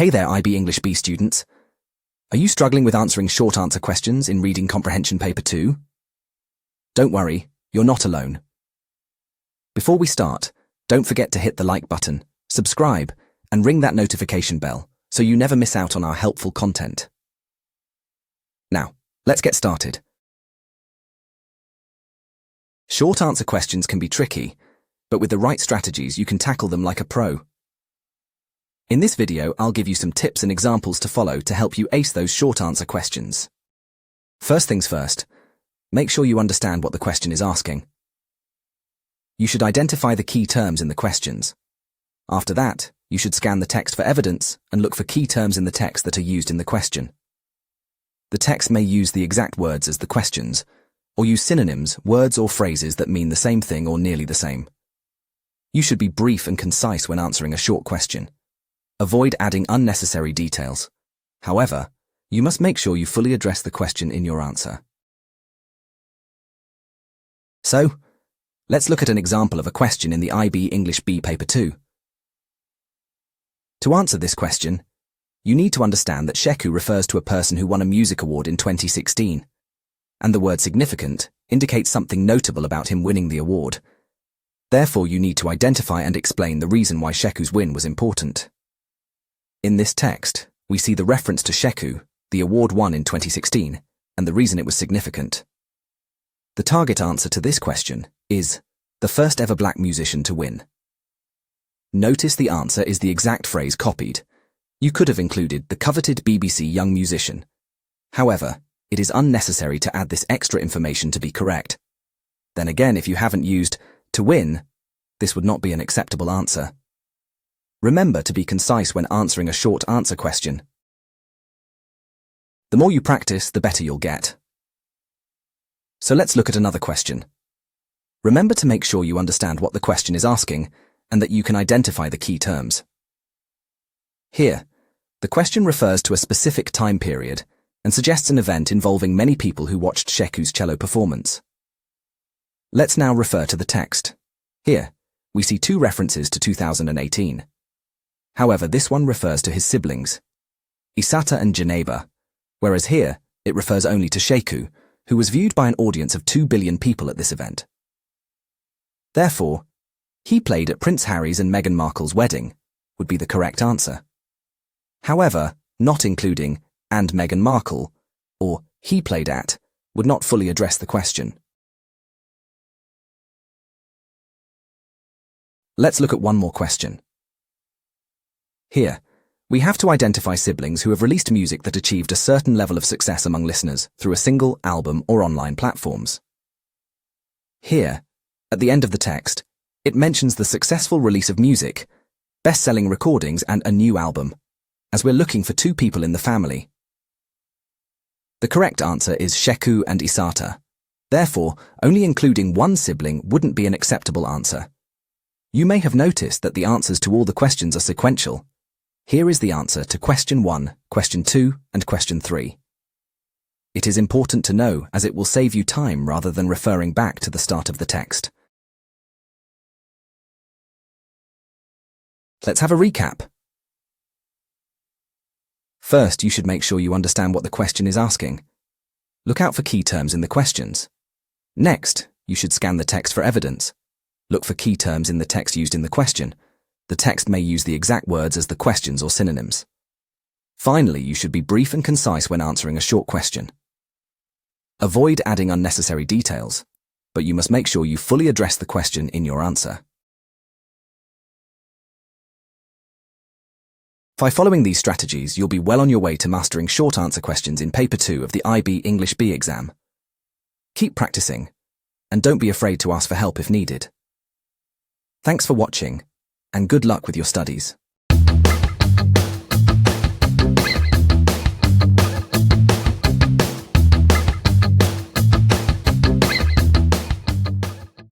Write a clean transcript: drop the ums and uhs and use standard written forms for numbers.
Hey there, IB English B students. Are you struggling with answering short answer questions in Reading Comprehension Paper 2? Don't worry, you're not alone. Before we start, don't forget to hit the like button, subscribe, and ring that notification bell so you never miss out on our helpful content. Now, let's get started. Short answer questions can be tricky, but with the right strategies you can tackle them like a pro. In this video, I'll give you some tips and examples to follow to help you ace those short answer questions. First things first, make sure you understand what the question is asking. You should identify the key terms in the questions. After that, you should scan the text for evidence and look for key terms in the text that are used in the question. The text may use the exact words as the questions, or use synonyms, words or phrases that mean the same thing or nearly the same. You should be brief and concise when answering a short question. Avoid adding unnecessary details. However, you must make sure you fully address the question in your answer. So, let's look at an example of a question in the IB English B Paper 2. To answer this question, you need to understand that Sheku refers to a person who won a music award in 2016, and the word significant indicates something notable about him winning the award. Therefore, you need to identify and explain the reason why Sheku's win was important. In this text, we see the reference to Sheku, the award won in 2016, and the reason it was significant. The target answer to this question is the first ever black musician to win. Notice the answer is the exact phrase copied. You could have included the coveted BBC Young Musician. However, it is unnecessary to add this extra information to be correct. Then again, if you haven't used to win, this would not be an acceptable answer. Remember to be concise when answering a short answer question. The more you practice, the better you'll get. So let's look at another question. Remember to make sure you understand what the question is asking and that you can identify the key terms. Here, the question refers to a specific time period and suggests an event involving many people who watched Sheku's cello performance. Let's now refer to the text. Here, we see two references to 2018. However, this one refers to his siblings, Isata and Janeba, whereas here, it refers only to Sheku, who was viewed by an audience of 2 billion people at this event. Therefore, he played at Prince Harry's and Meghan Markle's wedding would be the correct answer. However, not including and Meghan Markle, or he played at, would not fully address the question. Let's look at one more question. Here, we have to identify siblings who have released music that achieved a certain level of success among listeners through a single album or online platforms. Here, at the end of the text, it mentions the successful release of music, best-selling recordings and a new album, as we're looking for two people in the family. The correct answer is Sheku and Isata. Therefore, only including one sibling wouldn't be an acceptable answer. You may have noticed that the answers to all the questions are sequential. Here is the answer to question 1, question 2, and question 3. It is important to know as it will save you time rather than referring back to the start of the text. Let's have a recap. First, you should make sure you understand what the question is asking. Look out for key terms in the questions. Next, you should scan the text for evidence. Look for key terms in the text used in the question. The text may use the exact words as the questions or synonyms. Finally, you should be brief and concise when answering a short question. Avoid adding unnecessary details, but you must make sure you fully address the question in your answer. By following these strategies, you'll be well on your way to mastering short answer questions in Paper 2 of the IB English B exam. Keep practicing, and don't be afraid to ask for help if needed. Thanks for watching, and good luck with your studies.